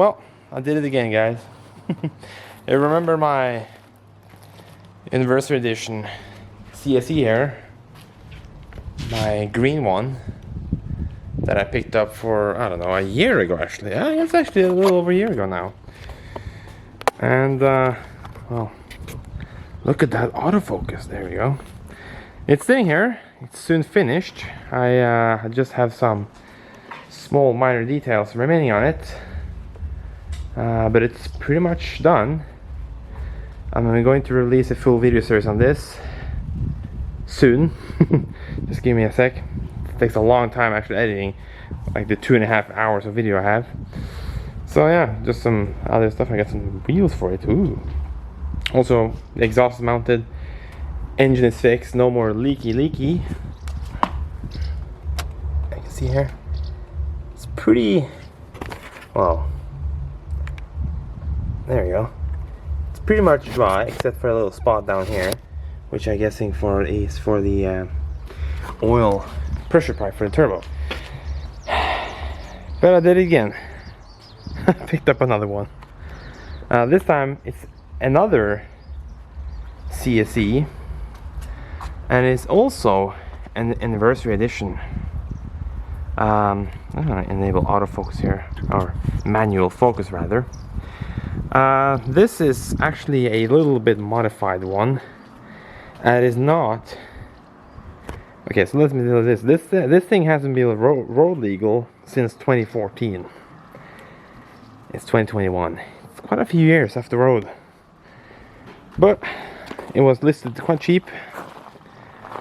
Well, I did it again, guys. I remember my anniversary edition CSE here, my green one that I picked up for, I don't know, a year ago actually. It's actually a little over a year ago now. And well, look at that autofocus. There we go. It's sitting here. It's soon finished. I just have some small minor details remaining on it, but it's pretty much done. I'm going to release a full video series on this soon. Just give me a sec. It takes a long time actually editing, like the 2.5 hours of video I have. So yeah, just some other stuff. I got some wheels for it. Ooh. Also, the exhaust is mounted, engine is fixed, no more leaky. I can see here. It's pretty, well, there you go. It's pretty much dry except for a little spot down here, which I'm guessing is for the oil pressure pipe for the turbo. But I did it again. I picked up another one. This time it's another CSE, and it's also an anniversary edition. I'm gonna enable autofocus here, or manual focus rather. This is actually a little bit modified one. It is not. Okay, so let me do this. This thing hasn't been road legal since 2014. It's 2021. It's quite a few years off the road. But it was listed quite cheap,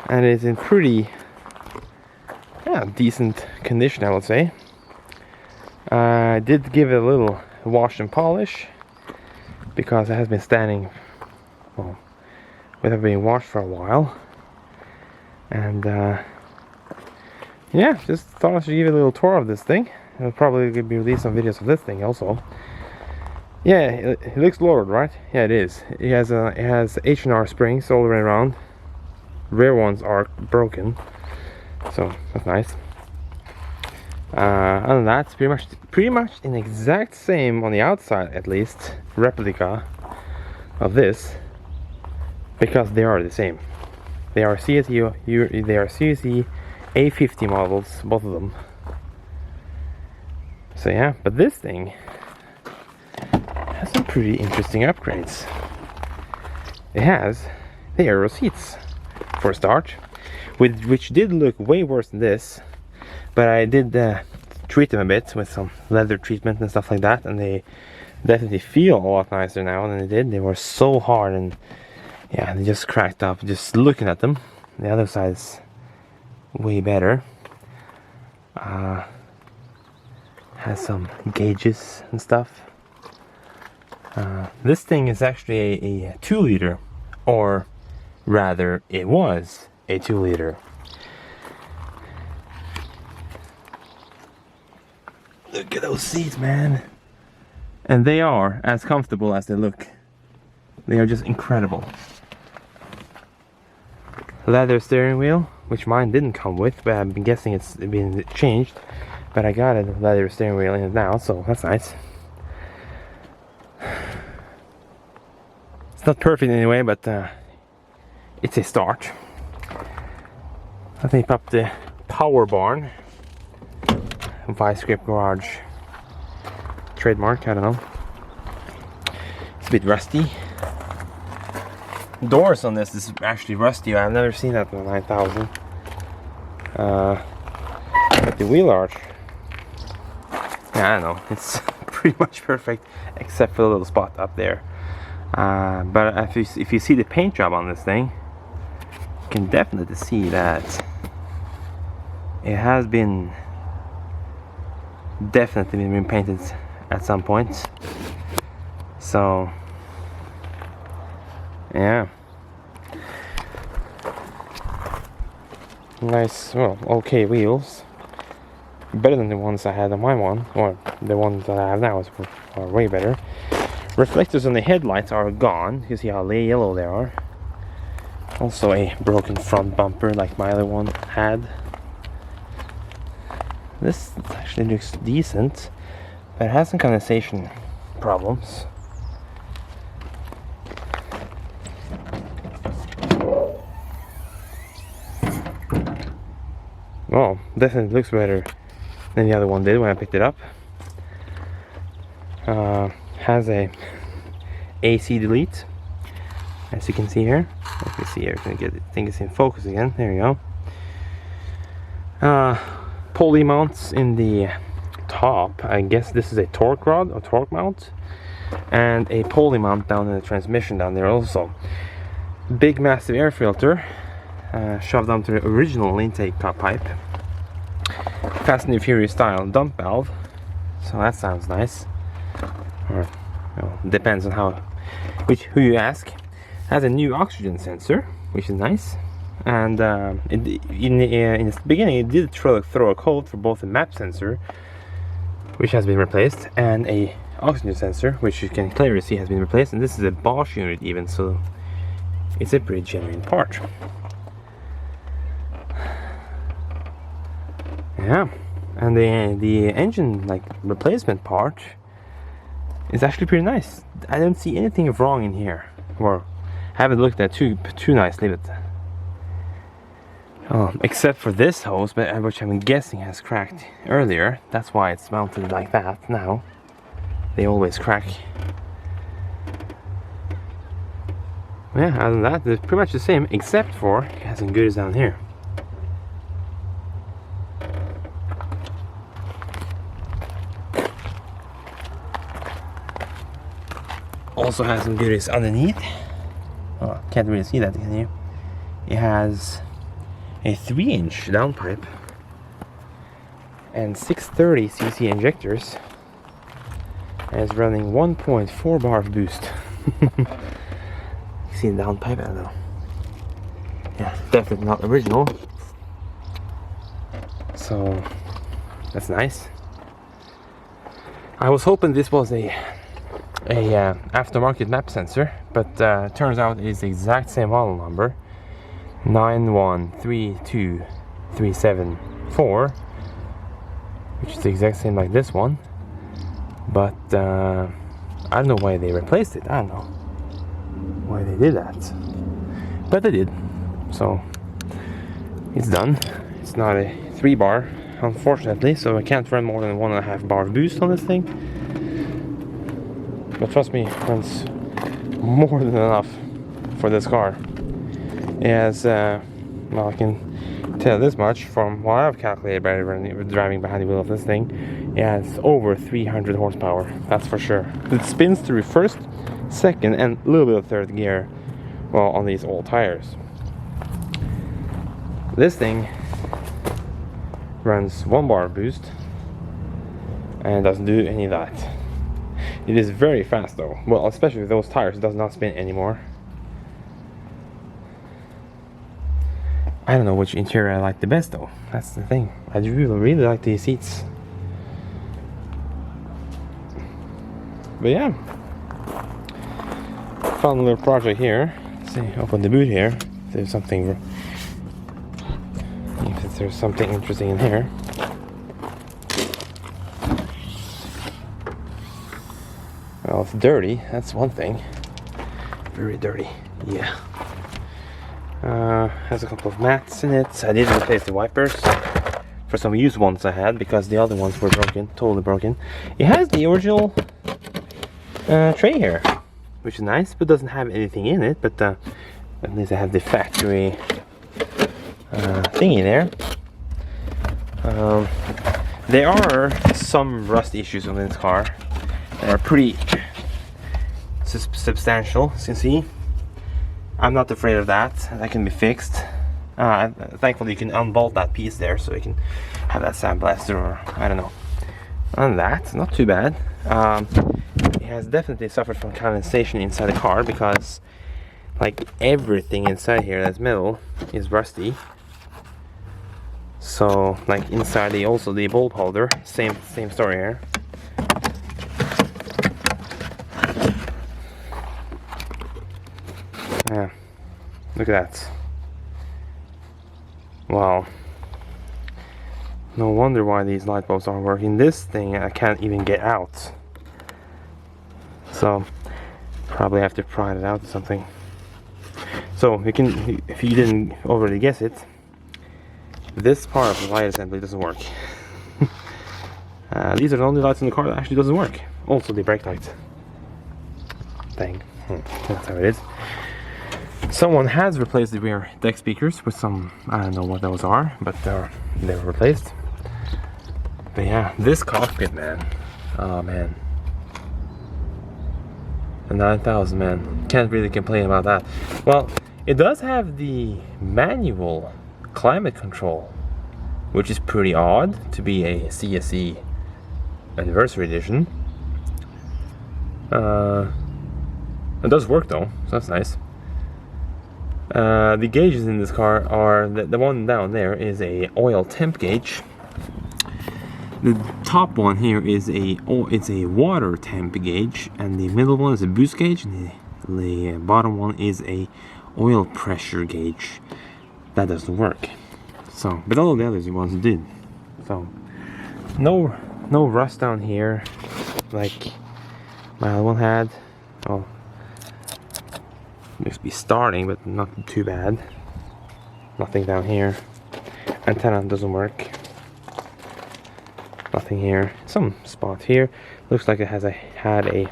and it's in pretty decent condition, I would say. I did give it a little wash and polish because it has been standing, well, without being washed for a while. And yeah, just thought I should give it a little tour of this thing. I'll probably be releasing some videos of this thing also. Yeah, it looks lowered, right? Yeah, it is. It has H&R springs all the way around. Rear ones are broken, so that's nice. Other than that, it's pretty much an exact same on the outside, at least replica of this, because they are the same. They are CSE A50 models, both of them. So yeah, but this thing has some pretty interesting upgrades. It has the aero seats for a start, which did look way worse than this, but I did treat them a bit with some leather treatment and stuff like that, and they definitely feel a lot nicer now than they did. They were so hard, and yeah, they just cracked up just looking at them. The other side is way better. Has some gauges and stuff. This thing is actually a 2-liter, or rather it was a 2-liter. Look at those seats, man. And they are as comfortable as they look. They are just incredible. Leather steering wheel, which mine didn't come with, but I'm guessing it's been changed. But I got a leather steering wheel in it now, so that's nice. It's not perfect anyway, but it's a start. I think up the power barn, Vice Grip Garage trademark. I don't know. It's a bit rusty. Doors on this is actually rusty. I've never seen that in the 9000. But the wheel arch, yeah, I don't know. It's pretty much perfect except for the little spot up there. But if you see the paint job on this thing, you can definitely see that it has been painted at some point. So yeah, nice, well, okay wheels. Better than the ones I had on my one, or the ones that I have now are way better. Reflectors on the headlights are gone. You see how yellow they are. Also a broken front bumper like my other one had. This actually looks decent. but it has some condensation problems. Well, definitely looks better than the other one did when I picked it up. Has a AC delete, as you can see here. Let me see here. I think it's in focus again. There you go. Pulley mounts in the top. I guess this is a torque rod or torque mount, and a pulley mount down in the transmission down there also. Big massive air filter shoved onto the original intake pipe. Fast and Furious style dump valve, so that sounds nice. Or, well, depends on who you ask. Has a new oxygen sensor, which is nice. And in the beginning, it did throw a code for both the map sensor, which has been replaced, and a oxygen sensor, which you can clearly see has been replaced. And this is a Bosch unit even, so it's a pretty genuine part. Yeah, and the engine replacement part is actually pretty nice. I don't see anything wrong in here, or haven't looked at too nicely, but except for this hose, which I'm guessing has cracked earlier. That's why it's mounted like that now. They always crack. Yeah, other than that, it's pretty much the same, except for it has some goodies down here. Also has some goodies underneath. Oh, can't really see that, can you? It has a 3-inch downpipe and 630cc injectors, and it's running 1.4 bar of boost. You see the downpipe? I don't know. Yeah, definitely not original. So that's nice. I was hoping this was a aftermarket map sensor, but turns out it's the exact same model number, 9132374, which is the exact same like this one. But I don't know why they replaced it. I don't know why they did that, but they did. So it's done. It's not a 3 bar, unfortunately, so I can't run more than 1.5 bar boost on this thing. But trust me, it runs more than enough for this car. It has, well, I can tell this much from what I've calculated by driving behind the wheel of this thing. It has over 300 horsepower, that's for sure. It spins through first, second, and a little bit of third gear, well, on these old tires. This thing runs 1 bar boost and doesn't do any of that. It is very fast though. Well, especially with those tires, it does not spin anymore. I don't know which interior I like the best though. That's the thing. I really like these seats. But yeah, found a little project here. Let's see, open the boot here. If there's something interesting in here. Well, it's dirty, that's one thing. Very dirty, yeah. Has a couple of mats in it. I did replace the wipers for some used ones I had, because the other ones were broken, totally broken. It has the original tray here, which is nice, but doesn't have anything in it. But at least I have the factory thingy there. There are some rust issues on this car. They are pretty substantial, as you can see. I'm not afraid of that. That can be fixed. Thankfully you can unbolt that piece there, so you can have that sandblaster, or I don't know. And that's not too bad. It has definitely suffered from condensation inside the car, because like everything inside here that's metal is rusty. So like inside also the bulb holder, same story here. Yeah, look at that. Wow. No wonder why these light bulbs aren't working. This thing I can't even get out. So probably have to pry it out or something. So you can, if you didn't already guess it, this part of the light assembly doesn't work. These are the only lights in the car that actually doesn't work. Also the brake light. Dang, that's how it is. Someone has replaced the rear deck speakers with some, I don't know what those are, but they were replaced. But yeah, this cockpit, man. Oh man. The 9000, man. Can't really complain about that. Well, it does have the manual climate control, which is pretty odd to be a CSE anniversary edition. It does work though, so that's nice. The gauges in this car are, the one down there is a oil temp gauge. The top one here is it's a water temp gauge, and the middle one is a boost gauge, and the bottom one is a oil pressure gauge. That doesn't work. So, but all of the others ones did. So, no rust down here like my other one had. Oh, must be starting, but not too bad. Nothing down here. Antenna doesn't work. Nothing here. Some spot here. Looks like it had a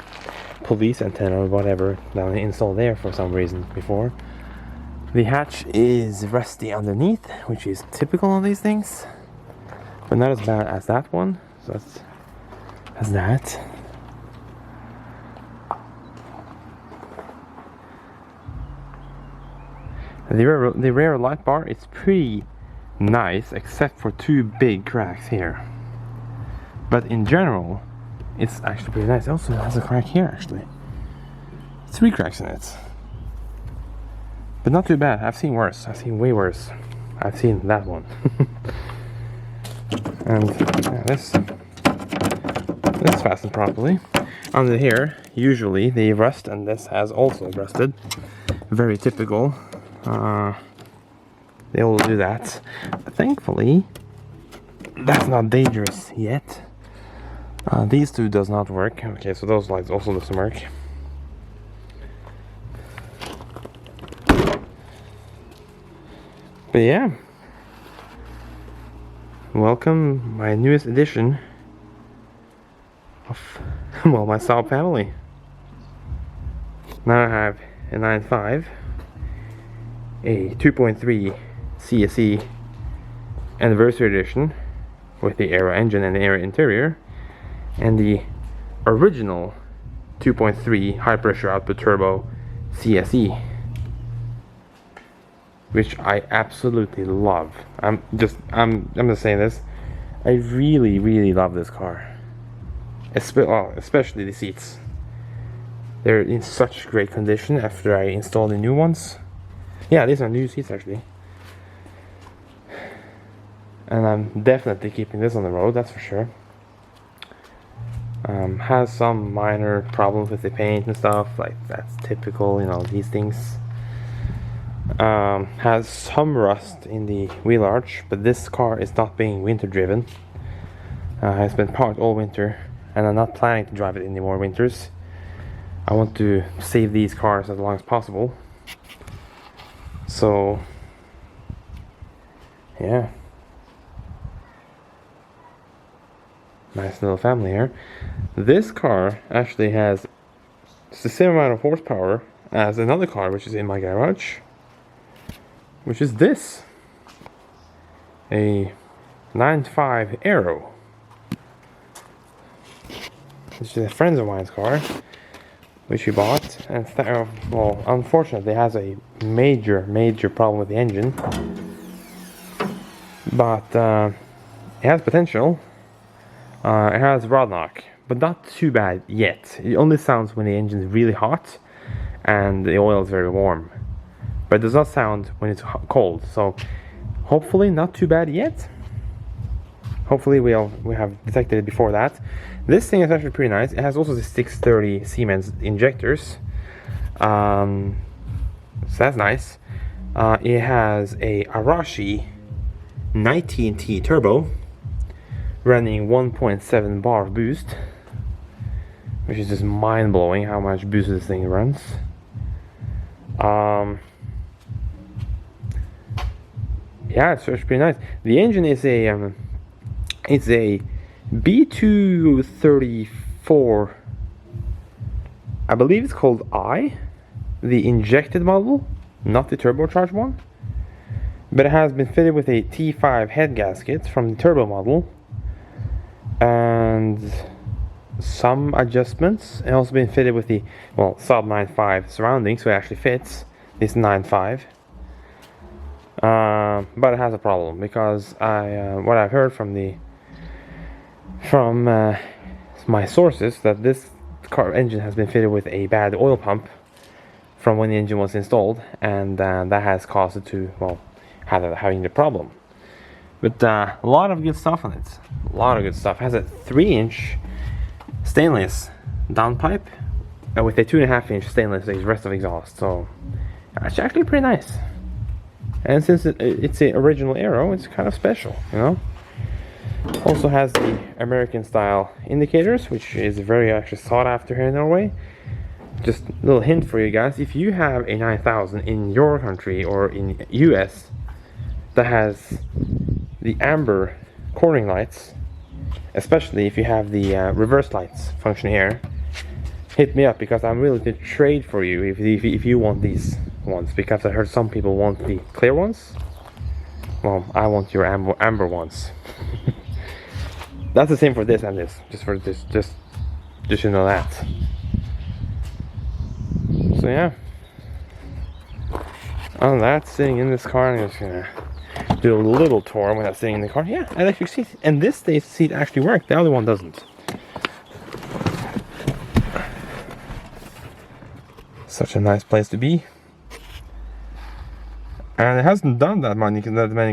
police antenna or whatever down installed there for some reason before. The hatch is rusty underneath, which is typical of these things, but not as bad as that one. So that's that. The rear light bar is pretty nice, except for two big cracks here. But in general, it's actually pretty nice. It also has a crack here, actually. 3 cracks in it. But not too bad. I've seen worse. I've seen way worse. I've seen that one. And yeah, this fastened properly. Under here, usually they rust, and this has also rusted. Very typical. They will do that. But thankfully, that's not dangerous yet. These two does not work. Okay, so those lights also doesn't work. But yeah, welcome my newest edition of, well, my Saab family. Now I have a 9.5, a 2.3 CSE anniversary edition with the Aero engine and the Aero interior, and the original 2.3 high pressure output turbo CSE, which I absolutely love. I'm gonna say this, I really love this car. Especially the seats. They're in such great condition after I installed the new ones. Yeah, these are new seats actually. And I'm definitely keeping this on the road, that's for sure. Has some minor problems with the paint and stuff, like that's typical, you know, these things. Has some rust in the wheel arch, but this car is not being winter driven. It's been parked all winter, and I'm not planning to drive it any more winters. I want to save these cars as long as possible. So yeah, nice little family here. This car actually has the same amount of horsepower as another car which is in my garage, which is this, a 9.5 Aero. This is a friend of mine's car, which we bought, and well, unfortunately, it has a major problem with the engine, but it has potential. It has rod knock, but not too bad yet. It only sounds when the engine is really hot and the oil is very warm, but it does not sound when it's cold. So hopefully not too bad yet. Hopefully we have detected it before that. This thing is actually pretty nice. It has also the 630 Siemens injectors, so that's nice. It has a Arashi 19T turbo, running 1.7 bar of boost, which is just mind-blowing how much boost this thing runs. Yeah, it's pretty nice. The engine is a it's a B234. I believe it's called I, the injected model, not the turbocharged one. But it has been fitted with a T5 head gasket from the turbo model, and some adjustments. It also been fitted with the, well, Saab 9.5 surrounding, so it actually fits this 9.5. But it has a problem because what I've heard from my sources, that this car engine has been fitted with a bad oil pump from when the engine was installed, and that has caused it to, well, having the problem. But a lot of good stuff on it. A lot of good stuff. It has a 3-inch stainless downpipe with a 2.5-inch stainless rest of exhaust. So it's actually pretty nice. And since it's the original Aero, it's kind of special, you know. Also has the American style indicators, which is very actually sought after here in Norway. Just a little hint for you guys: if you have a 9000 in your country or in US that has the amber cornering lights, especially if you have the reverse lights function here, hit me up, because I'm willing to trade for you if you want these ones, because I heard some people want the clear ones. Well, I want your amber ones. That's the same for this and this. Just you know that. So yeah. Other than that, sitting in this car, I'm just gonna do a little tour without sitting in the car. Yeah, electric seat, and this seat actually worked. The other one doesn't. Such a nice place to be. And it hasn't done that many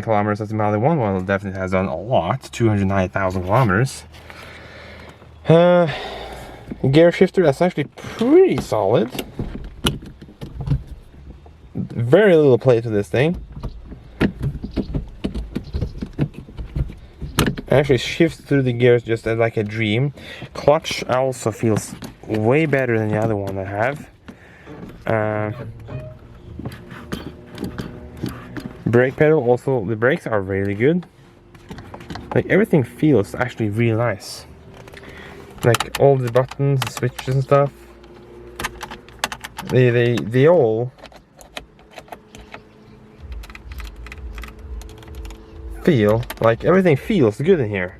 kilometers as the Mali 1. Well, it definitely has done a lot. 290,000 kilometers. Gear shifter, that's actually pretty solid. Very little play to this thing. It actually shifts through the gears just like a dream. Clutch also feels way better than the other one I have. Brake pedal also, the brakes are really good. Like, everything feels actually really nice. Like all the buttons, the switches and stuff, they all feel like everything feels good in here.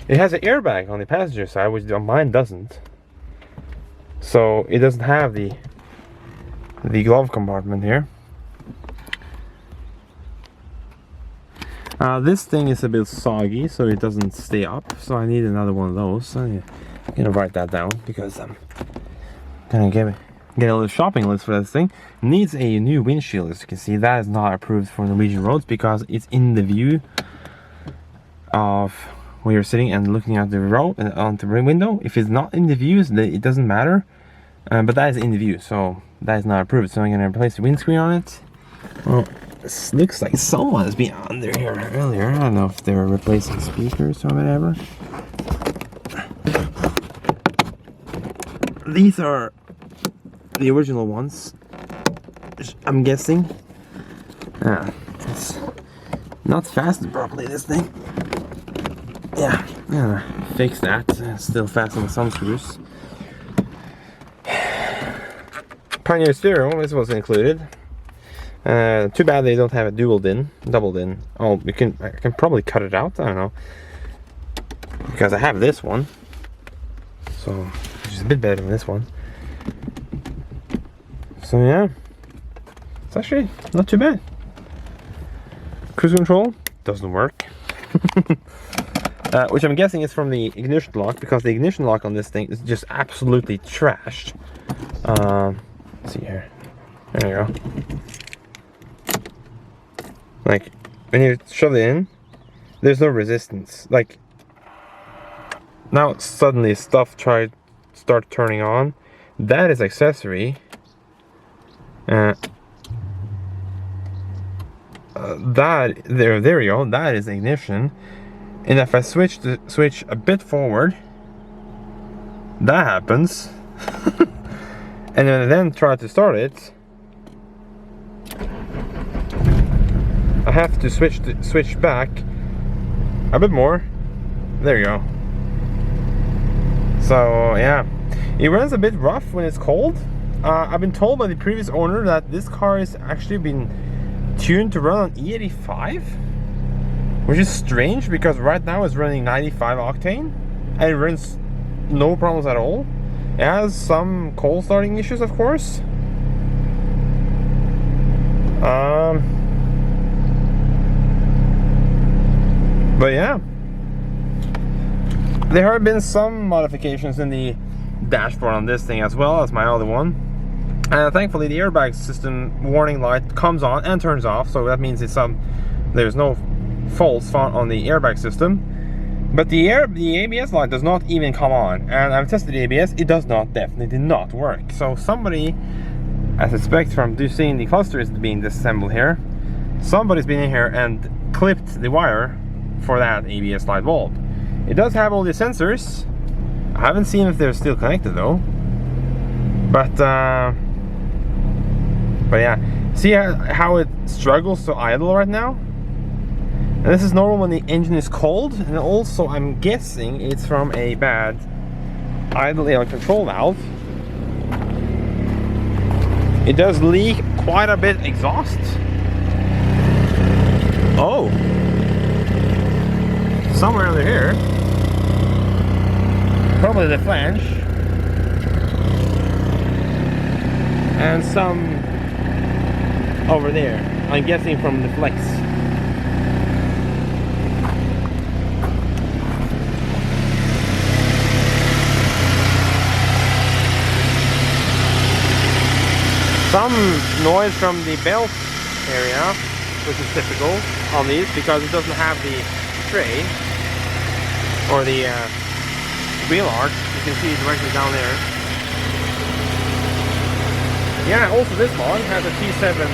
It has an airbag on the passenger side, which mine doesn't. So it doesn't have the glove compartment here. This thing is a bit soggy, so it doesn't stay up. So I need another one of those. So I'm gonna write that down, because I'm gonna get a little shopping list for this thing. Needs a new windshield, as you can see. That is not approved for Norwegian roads because it's in the view of where you're sitting and looking at the road on the window. If it's not in the view, it doesn't matter. But that is in the view, so that is not approved. So I'm gonna replace the windscreen on it. Well, this looks like someone has been under here earlier. I don't know if they were replacing speakers or whatever. These are the original ones, I'm guessing. It's not fastened properly, this thing. Yeah, I'm gonna fix that. Still fasten with some screws. Pioneer stereo, this was included. Too bad they don't have a double din. Oh, I can probably cut it out. I don't know, because I have this one, so which is a bit better than this one. So yeah, it's actually not too bad. Cruise control doesn't work, which I'm guessing is from the ignition lock, because the ignition lock on this thing is just absolutely trashed. Let's see here. There you go. Like, when you shove it in, there's no resistance. Like, now suddenly stuff start turning on. That is accessory. there we go, that is ignition. And if I switch the switch a bit forward, that happens. And then try to start it, I have to switch back a bit more. There you go. So yeah, it runs a bit rough when it's cold. I've been told by the previous owner that this car has actually been tuned to run on E85, which is strange because right now it's running 95 octane and it runs no problems at all. It has some cold starting issues, of course. But yeah, there have been some modifications in the dashboard on this thing as well as my other one. And thankfully the airbag system warning light comes on and turns off, so that means there's no faults found on the airbag system. But the ABS light does not even come on, and I've tested the ABS, it does definitely not work. So somebody, I suspect from seeing the cluster is being disassembled here, somebody's been in here and clipped the wire for that ABS light bulb. It does have all the sensors. I haven't seen if they're still connected though. But yeah, see how it struggles to idle right now? And this is normal when the engine is cold, and also I'm guessing it's from a bad idle air control valve. It does leak quite a bit exhaust. Oh, somewhere under here, probably the flange, and some over there, I'm guessing from the flex. Some noise from the belt area, which is typical on these because it doesn't have the tray or the wheel arch. You can see directly down there. Yeah, also this one has a T7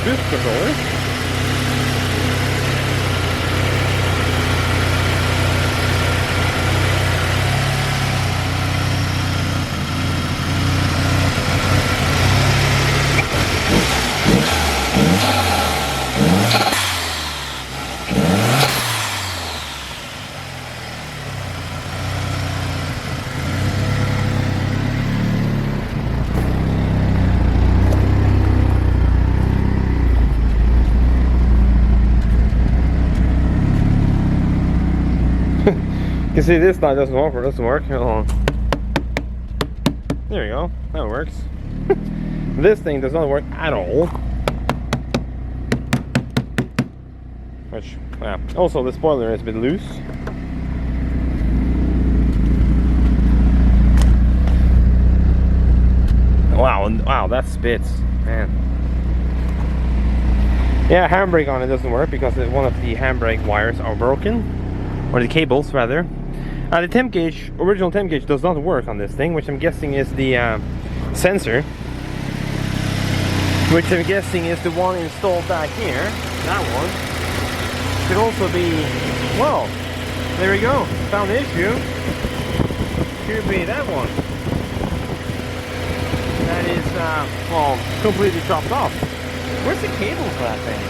boost controller. You can see this light doesn't work. Hold on. There we go. That works. This thing does not work at all. Which, yeah. Also, the spoiler is a bit loose. Wow, that spits, man. Yeah, handbrake on it doesn't work because one of the handbrake wires are broken, or the cables rather. The temp gauge, original temp gauge, does not work on this thing, which I'm guessing is the sensor, which I'm guessing is the one installed back here. That one could also be, well, there we go, found the issue. Could be that one. That is, well, completely chopped off. Where's the cable for that thing?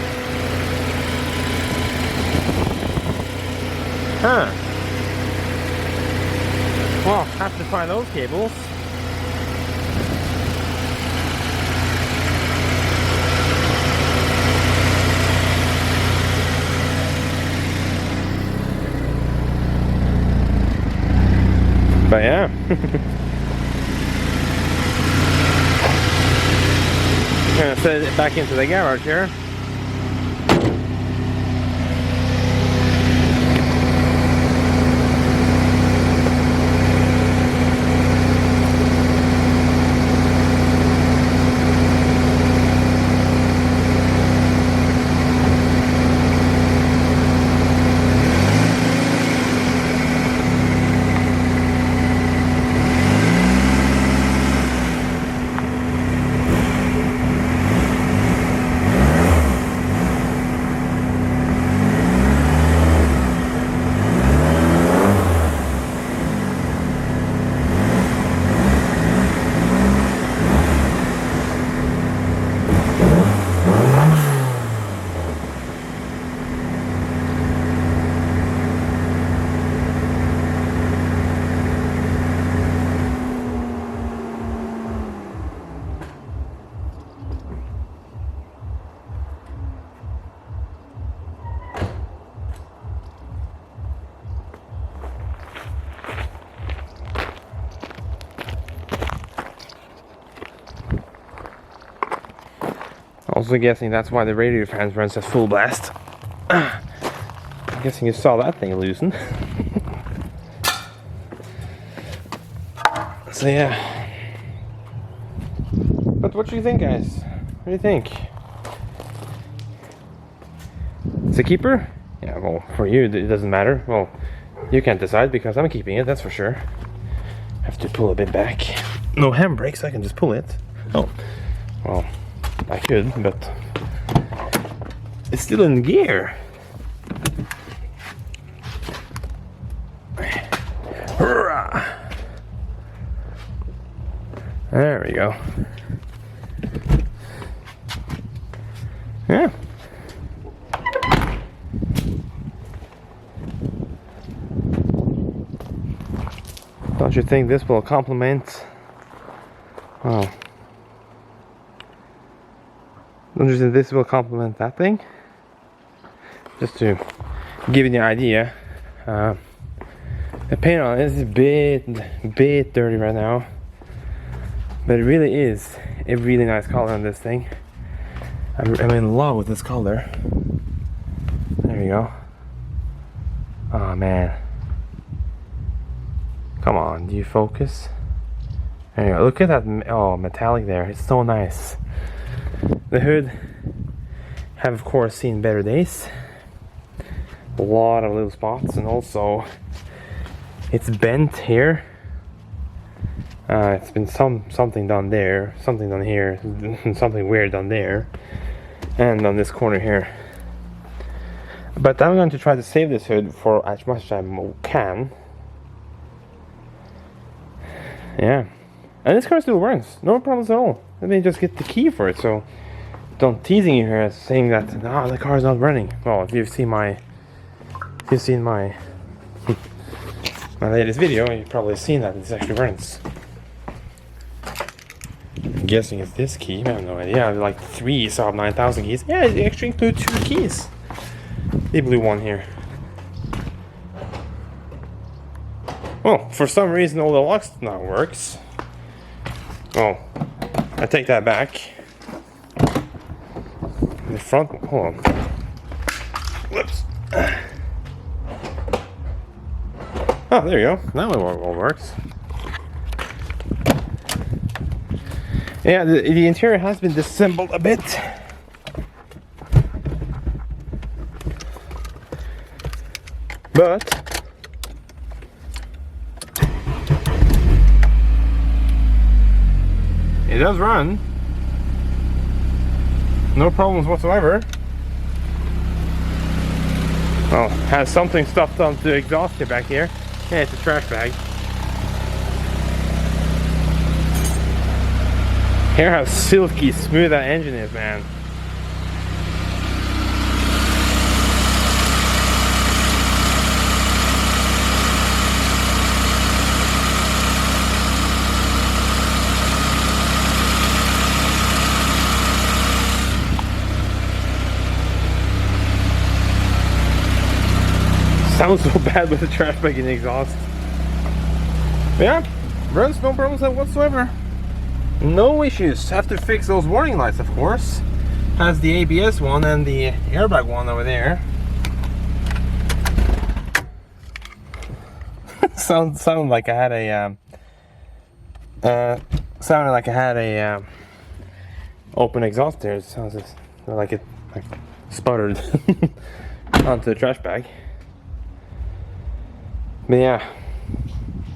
Huh. Well, have to find those cables. But yeah. I'm gonna set it back into the garage here. also guessing that's why the radio fans runs at full blast. I'm guessing you saw that thing loosen. So yeah. But what do you think, guys? What do you think? It's a keeper? Yeah, well, for you it doesn't matter. Well, you can't decide because I'm keeping it, that's for sure. Have to pull a bit back. No handbrakes, I can just pull it. Oh, well, I could, but it's still in gear. There we go. Yeah. Don't you think this will complement? Oh. Don't you think this will complement that thing? Just to give you the idea. The paint on it is a bit dirty right now. But it really is a really nice color on this thing. I'm in love with this color. There you go. Oh man. Come on, do you focus? There you go. Look at that, oh, metallic there. It's so nice. The hood have of course seen better days. A lot of little spots, and also it's bent here. It's been something done there, something done here, something weird done there, and on this corner here. But I'm going to try to save this hood for as much as I can. Yeah, and this car still runs, no problems at all. Let me just get the key for it, so don't teasing you here saying that the car is not running. Well, if you've seen my my latest video, you've probably seen that this actually runs. I'm guessing it's this key. I have no idea. I have like 3 Saab 9000 keys. Yeah, it actually includes 2 keys. The blue one here. Oh, for some reason all the locks now works. Oh, I take that back. The front, hold on. Whoops. Oh, there you go. Now it all works. Yeah, the interior has been disassembled a bit. But it does run. No problems whatsoever. Oh, has something stuffed onto the exhaust here back here. Yeah, it's a trash bag. Hear how silky smooth that engine is, man. Sounds so bad with the trash bag in the exhaust. But yeah, runs no problems whatsoever. No issues. Have to fix those warning lights, of course. Has the ABS one and the airbag one over there. sound like I had a sounded like I had a open exhaust there. It sounds like it sputtered onto the trash bag. But yeah,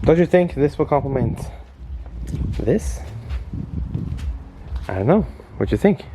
don't you think this will complement this? I don't know. What do you think?